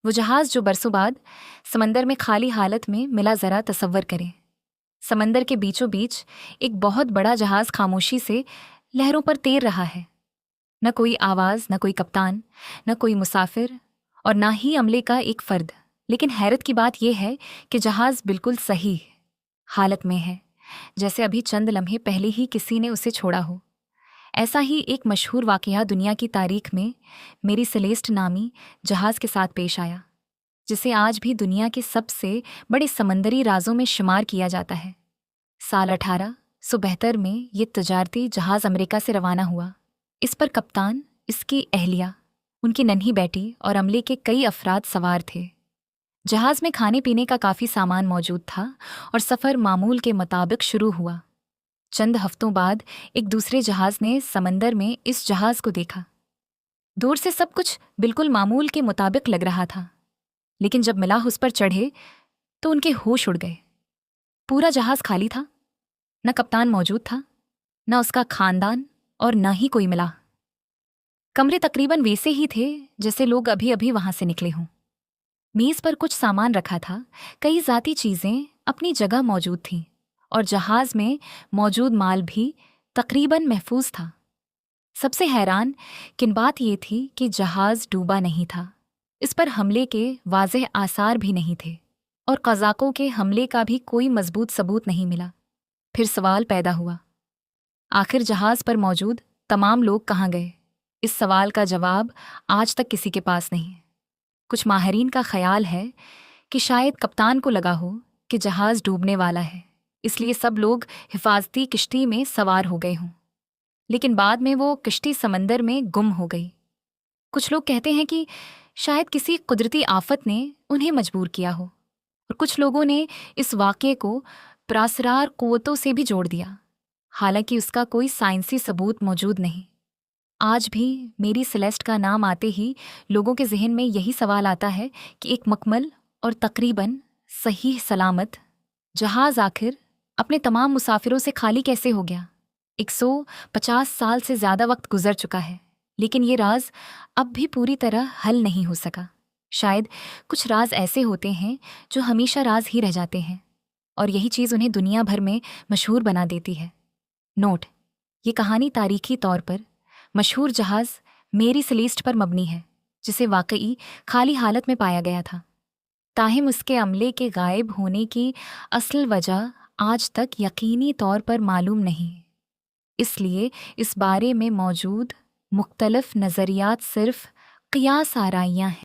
وہ جہاز جو برسوں بعد سمندر میں خالی حالت میں ملا، ذرا تصور کریں۔ سمندر کے بیچوں بیچ ایک بہت بڑا جہاز خاموشی سے لہروں پر تیر رہا ہے۔ نہ کوئی آواز، نہ کوئی کپتان، نہ کوئی مسافر، اور نہ ہی عملے کا ایک فرد۔ لیکن حیرت کی بات یہ ہے کہ جہاز بالکل صحیح حالت میں ہے، جیسے ابھی چند لمحے پہلے ہی کسی نے اسے چھوڑا ہو۔ ایسا ہی ایک مشہور واقعہ دنیا کی تاریخ میں میری سیلیسٹ نامی جہاز کے ساتھ پیش آیا، جسے آج بھی دنیا کے سب سے بڑے سمندری رازوں میں شمار کیا جاتا ہے۔ سال 1872 میں یہ تجارتی جہاز امریکہ سے روانہ ہوا۔ اس پر کپتان، اس کی اہلیہ، ان کی ننھی بیٹی اور عملے کے کئی افراد سوار تھے۔ جہاز میں کھانے پینے کا کافی سامان موجود تھا اور سفر معمول کے مطابق شروع ہوا۔ چند ہفتوں بعد ایک دوسرے جہاز نے سمندر میں اس جہاز کو دیکھا۔ دور سے سب کچھ بالکل معمول کے مطابق لگ رہا تھا، لیکن جب ملاح اس پر چڑھے تو ان کے ہوش اڑ گئے۔ پورا جہاز خالی تھا، نہ کپتان موجود تھا، نہ اس کا خاندان، اور نہ ہی کوئی ملاح۔ کمرے تقریباً ویسے ہی تھے جیسے لوگ ابھی ابھی وہاں سے نکلے ہوں۔ میز پر کچھ سامان رکھا تھا، کئی ذاتی چیزیں اپنی جگہ موجود تھیں، اور جہاز میں موجود مال بھی تقریباً محفوظ تھا۔ سب سے حیران کن بات یہ تھی کہ جہاز ڈوبا نہیں تھا، اس پر حملے کے واضح آثار بھی نہیں تھے، اور قزاقوں کے حملے کا بھی کوئی مضبوط ثبوت نہیں ملا۔ پھر سوال پیدا ہوا، آخر جہاز پر موجود تمام لوگ کہاں گئے؟ اس سوال کا جواب آج تک کسی کے پاس نہیں۔ کچھ ماہرین کا خیال ہے کہ شاید کپتان کو لگا ہو کہ جہاز ڈوبنے والا ہے، اس لیے سب لوگ حفاظتی کشتی میں سوار ہو گئے ہوں، لیکن بعد میں وہ کشتی سمندر میں گم ہو گئی۔ کچھ لوگ کہتے ہیں کہ شاید کسی قدرتی آفت نے انہیں مجبور کیا ہو، اور کچھ لوگوں نے اس واقعے کو پراسرار قوتوں سے بھی جوڑ دیا، حالانکہ اس کا کوئی سائنسی ثبوت موجود نہیں۔ آج بھی میری سیلیسٹ کا نام آتے ہی لوگوں کے ذہن میں یہی سوال آتا ہے کہ ایک مکمل اور تقریباً صحیح سلامت جہاز آخر اپنے تمام مسافروں سے خالی کیسے ہو گیا؟ 150 سال سے زیادہ وقت گزر چکا ہے، لیکن یہ راز اب بھی پوری طرح حل نہیں ہو سکا۔ شاید کچھ راز ایسے ہوتے ہیں جو ہمیشہ راز ہی رہ جاتے ہیں، اور یہی چیز انہیں دنیا بھر میں مشہور بنا دیتی ہے۔ نوٹ: یہ کہانی تاریخی طور پر مشہور جہاز میری سیلیسٹ پر مبنی ہے، جسے واقعی خالی حالت میں پایا گیا تھا، تاہم اس کے عملے کے غائب ہونے کی اصل وجہ آج تک یقینی طور پر معلوم نہیں۔ اس لیے اس بارے میں موجود مختلف نظریات صرف قیاس آرائیاں ہیں۔